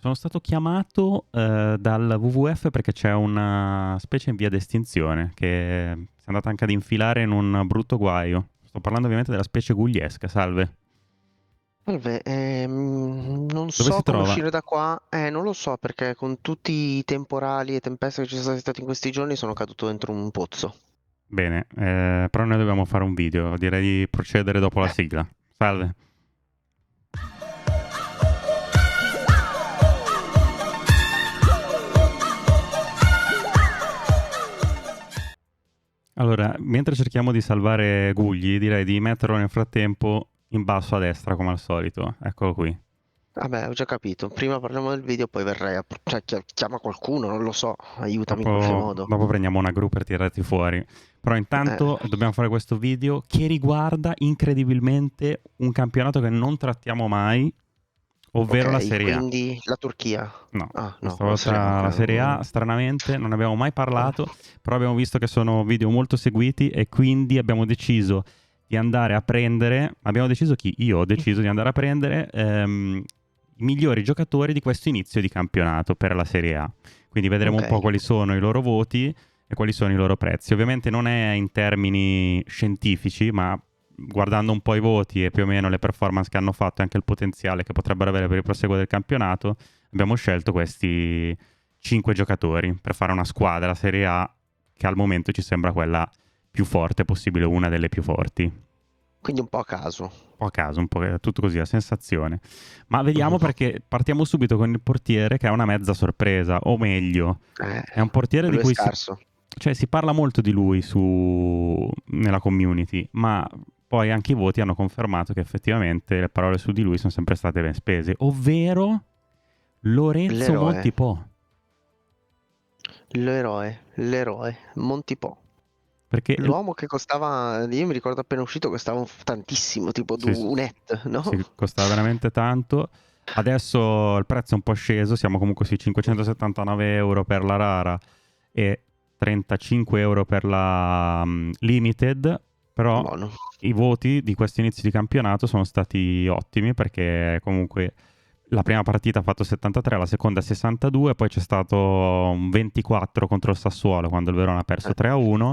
Sono stato chiamato dal WWF perché c'è una specie in via d'estinzione che si è andata anche ad infilare in un brutto guaio. Sto parlando ovviamente della specie gugliesca, salve. Salve, non Dove si so come trova? uscire da qua, non lo so perché con tutti i temporali e tempeste che ci sono stati in questi giorni sono caduto dentro un pozzo. Bene, però noi dobbiamo fare un video, direi di procedere dopo la sigla. Salve. Allora, mentre cerchiamo di salvare Gugli, direi di metterlo nel frattempo in basso a destra, come al solito. Eccolo qui. Vabbè, ho già capito, prima parliamo del video, poi verrei a... cioè chiama qualcuno, non lo so, aiutami in qualche modo. Dopo prendiamo una gru per tirarti fuori. Però Eh, intanto dobbiamo fare questo video che riguarda incredibilmente un campionato che non trattiamo mai, ovvero la ok, Serie A. quindi la Turchia. No, Ah, no, questa la Serie A, volta la Serie ok. A, stranamente, non ne abbiamo mai Ah, parlato, però abbiamo visto che sono video molto seguiti e quindi abbiamo deciso di andare a prendere, abbiamo deciso chi? Io ho deciso di andare a prendere i migliori giocatori di questo inizio di campionato per la Serie A. Quindi vedremo ok. un po' quali sono i loro voti e quali sono i loro prezzi. Ovviamente non è in termini scientifici, ma guardando un po' i voti e più o meno le performance che hanno fatto e anche il potenziale che potrebbero avere per il proseguo del campionato, abbiamo scelto questi 5 giocatori per fare una squadra Serie A che al momento ci sembra quella più forte possibile, una delle più forti. Un Quindi un po' a caso. po' a caso, un po' tutto così, a sensazione. Ma vediamo Mhm. perché partiamo subito con il portiere che è una mezza sorpresa, o meglio, Eh, è un portiere di lui è cui scarso. cioè, si parla molto di lui nella community, ma poi anche i voti hanno confermato che effettivamente le parole su di lui sono sempre state ben spese, ovvero Lorenzo L'eroe. Montipò. L'eroe, Montipò. Perché L'uomo che costava, io mi ricordo appena uscito, costava tantissimo, tipo sì, un et, no? sì, costava veramente tanto. Adesso il prezzo è un po' sceso, siamo comunque sui 579 euro per la rara e 35 euro per la limited, però Buono. i voti di questo inizio di campionato sono stati ottimi perché comunque la prima partita ha fatto 73, la seconda 62, poi c'è stato un 24 contro il Sassuolo quando il Verona ha perso Eh, 3-1,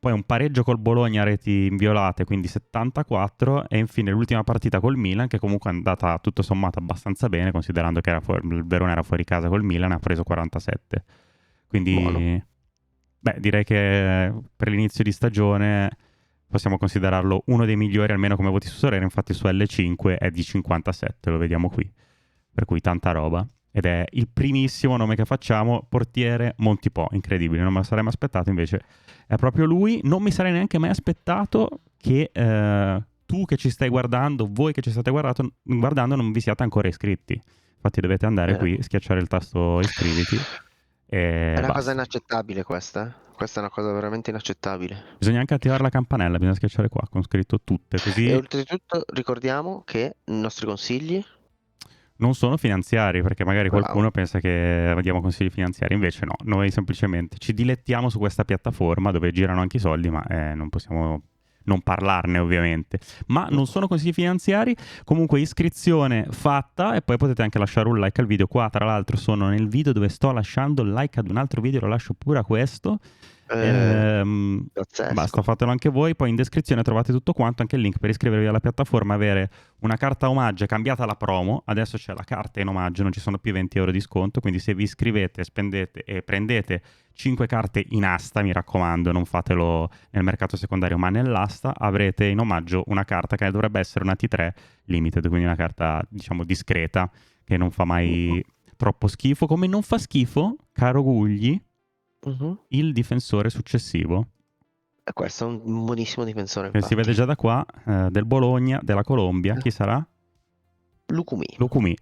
poi un pareggio col Bologna a reti inviolate, quindi 74, e infine l'ultima partita col Milan che comunque è andata tutto sommato abbastanza bene considerando che il Verona era fuori casa col Milan e ha preso 47. buono. Quindi, beh, direi che per l'inizio di stagione possiamo considerarlo uno dei migliori, almeno come voti su Sorero, infatti su L5 è di 57, lo vediamo qui. Per cui tanta roba. Ed è il primissimo nome che facciamo, portiere Montipò, incredibile, non me lo sarei mai aspettato, invece è proprio lui. Non mi sarei neanche mai aspettato che tu che ci stai guardando, voi che ci state guardando, non vi siate ancora iscritti. Infatti dovete andare Eh, qui, schiacciare il tasto iscriviti È e una cosa basta. inaccettabile questa, eh. Questa è una cosa veramente inaccettabile. Bisogna anche attivare la campanella, bisogna schiacciare qua con scritto tutte, E così oltretutto ricordiamo che i nostri consigli, non sono finanziari, perché magari bravo, qualcuno pensa che diamo consigli finanziari, invece no, noi semplicemente ci dilettiamo su questa piattaforma dove girano anche i soldi, ma non possiamo non parlarne ovviamente. Ma non sono consigli finanziari, comunque iscrizione fatta e poi potete anche lasciare un like al video. Qua tra l'altro sono nel video dove sto lasciando il like ad un altro video, lo lascio pure a questo. eh, Ehm, Basta, pazzesco. fatelo anche voi. Poi in descrizione trovate tutto quanto, anche il link per iscrivervi alla piattaforma, avere una carta omaggio. È cambiata la promo, adesso c'è la carta in omaggio, non ci sono più 20 euro di sconto, quindi se vi iscrivete, spendete e prendete 5 carte in asta, mi raccomando, non fatelo nel mercato secondario ma nell'asta, avrete in omaggio una carta che dovrebbe essere una T3 limited, quindi una carta diciamo discreta che non fa mai troppo schifo, come non fa schifo, caro Gugli, Mhm. il difensore successivo, E questo è un buonissimo difensore, che si vede infatti. già da qua, del Bologna, della Colombia. Chi sarà? Lucumi. Lucumi.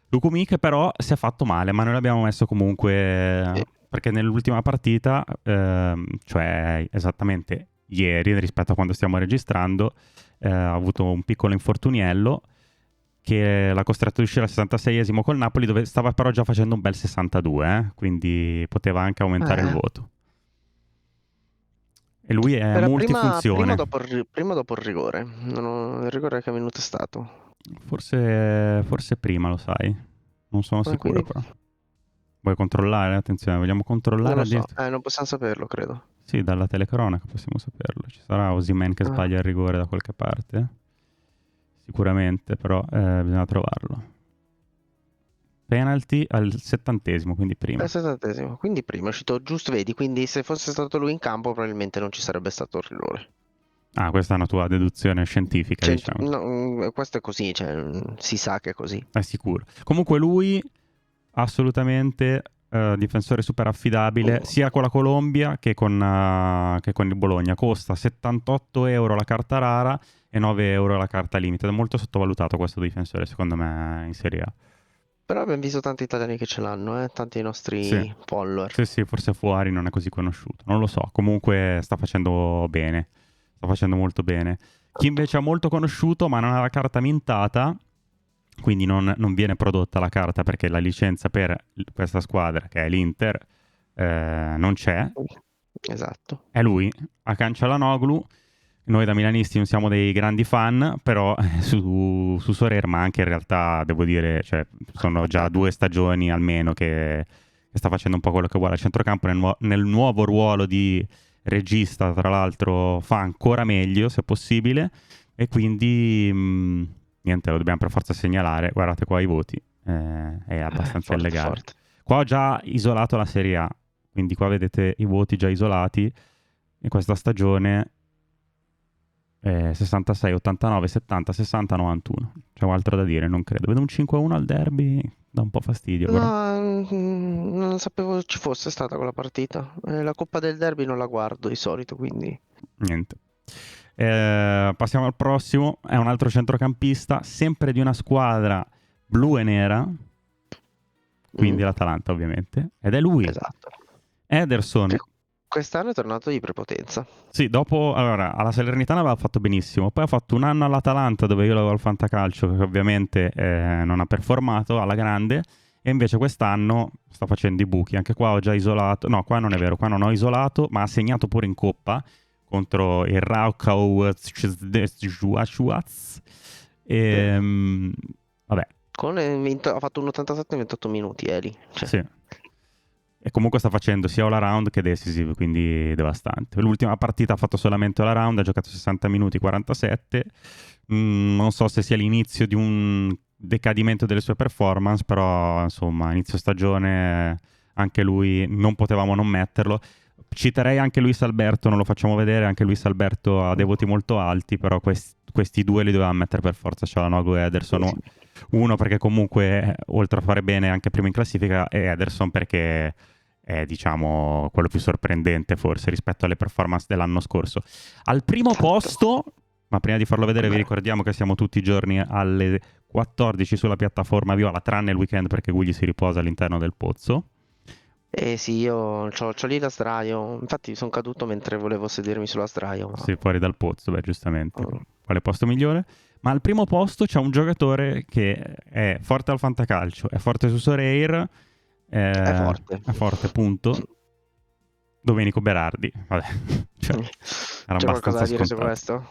Lucumi che però si è fatto male, ma noi l'abbiamo messo comunque Sì. perché nell'ultima partita, cioè esattamente ieri rispetto a quando stiamo registrando, ha avuto un piccolo infortuniello che l'ha costretto ad uscire al 66esimo col Napoli, dove stava però già facendo un bel 62, quindi poteva anche aumentare il Eh, voto. E lui è Era prima multifunzione. prima o dopo il rigore. Non ho- Il rigore che minuto è stato? Forse prima, lo sai. Non sono sicuro Quindi però. Vuoi controllare? Attenzione, vogliamo non controllare lo so, addirittura. non possiamo saperlo, credo. Sì, dalla telecronaca possiamo saperlo. Ci sarà Osimhen che Ah, sbaglia il rigore da qualche parte? Sicuramente, però bisogna trovarlo. Penalty al 70°, quindi al prima. 70°, quindi prima è uscito giusto, vedi, quindi se fosse stato lui in campo probabilmente non ci sarebbe stato il rigore. Ah, questa è una tua deduzione scientifica, diciamo. No, questo è così, cioè, si sa che è così. È sicuro. Comunque lui, assolutamente difensore super affidabile, sia con la Colombia che con il Bologna. Costa 78 € la carta rara e 9 € la carta limited. È molto sottovalutato questo difensore, secondo me, in Serie A. Però abbiamo visto tanti italiani che ce l'hanno, tanti dei Sì, nostri follower. sì, sì, forse fuori non è così conosciuto. Non lo so. Comunque sta facendo bene. Sta facendo molto bene. Chi invece è molto conosciuto, ma non ha la carta mintata, quindi non viene prodotta la carta perché la licenza per questa squadra, che è l'Inter, non c'è. Esatto. È lui, Hakan Çalhanoğlu. Noi da milanisti non siamo dei grandi fan, però su Sorer, ma anche in realtà devo dire, cioè, sono già 2 stagioni almeno che sta facendo un po' quello che vuole al centrocampo nel nuovo ruolo di regista, tra l'altro fa ancora meglio se possibile, e quindi niente, lo dobbiamo per forza segnalare. Guardate qua i voti, è abbastanza Forte, illegale. forte. Qua ho già isolato la Serie A, quindi qua vedete i voti già isolati. In questa stagione 66, 89, 70, 60, 91. C'è altro da dire? Non credo. Vedo un 5-1 al derby, dà un po' fastidio però. No, non sapevo ci fosse stata quella partita. La Coppa del Derby non la guardo di solito, quindi... Niente. Passiamo al prossimo. È un altro centrocampista, sempre di una squadra blu e nera, quindi l'Atalanta ovviamente. Ed è lui, Esatto. Ederson. Che quest'anno è tornato di prepotenza. Sì, dopo, allora, alla Salernitana aveva fatto benissimo, poi ha fatto un anno all'Atalanta dove io l'avevo al fantacalcio, che ovviamente non ha performato alla grande, e invece quest'anno sta facendo i buchi. Anche qua ho già isolato, no, qua non è vero, qua non ho isolato, ma ha segnato pure in Coppa contro il Raukau Schwarz. Vabbè, Ha fatto un 87 in 28 minuti, Eli. Cioè, sì. E comunque sta facendo sia all around che decisive, quindi devastante. L'ultima partita ha fatto solamente all around, ha giocato 60 minuti, 47. Non so se sia l'inizio di un decadimento delle sue performance, però insomma, inizio stagione anche lui non potevamo non metterlo. Citerei anche Luis Alberto, non lo facciamo vedere, anche Luis Alberto ha dei voti molto alti, però questi due li dovevamo mettere per forza, Çalhanoğlu e Ederson. Uno perché comunque, oltre a fare bene anche prima in classifica, e Ederson perché è, diciamo, quello più sorprendente forse rispetto alle performance dell'anno scorso. Al primo esatto. posto, ma prima di farlo vedere vi Vabbè. ricordiamo che siamo tutti i giorni alle 14 sulla piattaforma Viola, tranne il weekend perché Gugli si riposa all'interno del pozzo. Eh sì, io c'ho lì la sdraio. Infatti sono caduto mentre volevo sedermi sulla sdraio. Ma... Sì, fuori dal pozzo, beh, giustamente. Mm. Quale posto migliore? Ma al primo posto c'è un giocatore che è forte al fantacalcio, è forte su Soreir, È forte. è forte, punto. Domenico Berardi, vabbè, cioè, era C'è qualcosa abbastanza da dire su scontato. questo?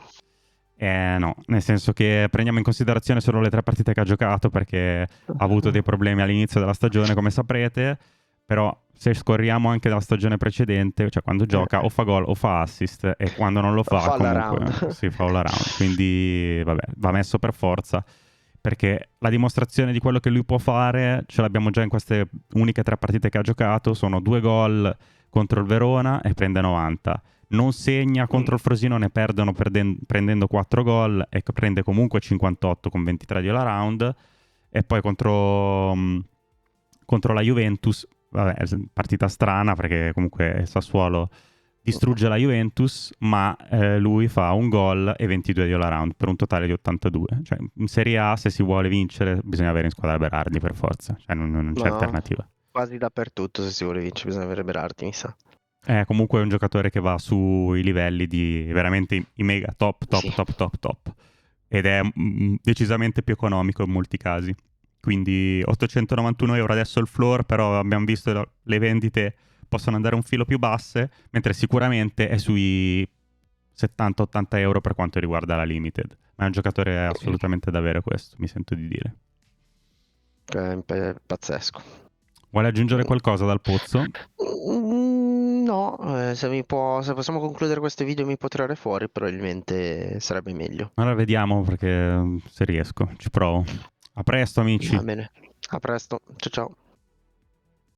No, nel senso che prendiamo in considerazione solo le 3 partite che ha giocato perché ha avuto dei problemi all'inizio della stagione, come saprete, però se scorriamo anche dalla stagione precedente, cioè quando gioca o fa gol o fa assist, e quando non lo fa Fa comunque all'around. si fa all around, quindi vabbè, va messo per forza, perché la dimostrazione di quello che lui può fare ce l'abbiamo già in queste uniche 3 partite che ha giocato. Sono 2 gol contro il Verona e prende 90. Non segna contro il Frosinone, perdono prendendo 4 gol, e prende comunque 58 con 23 di all around. E poi contro la Juventus, vabbè, è partita strana perché comunque il Sassuolo distrugge la Juventus, ma lui fa un gol e 22 di all around per un totale di 82. Cioè, in Serie A, se si vuole vincere, bisogna avere in squadra Berardi per forza, cioè non c'è No, alternativa. quasi dappertutto se si vuole vincere bisogna avere Berardi, mi sa. È comunque un giocatore che va sui livelli di veramente i mega top, top, Sì. top, top, top. Ed è decisamente più economico in molti casi. Quindi 891 euro adesso il floor, però abbiamo visto le vendite possono andare un filo più basse, mentre sicuramente è sui 70-80 euro per quanto riguarda la limited. Ma è un giocatore assolutamente da avere, questo, mi sento di dire. Pazzesco. Vuole aggiungere qualcosa dal pozzo? No, se possiamo concludere questo video e mi può tirare fuori, probabilmente sarebbe meglio. Allora vediamo perché se riesco, ci provo. A presto, Va amici. bene, a presto, ciao ciao.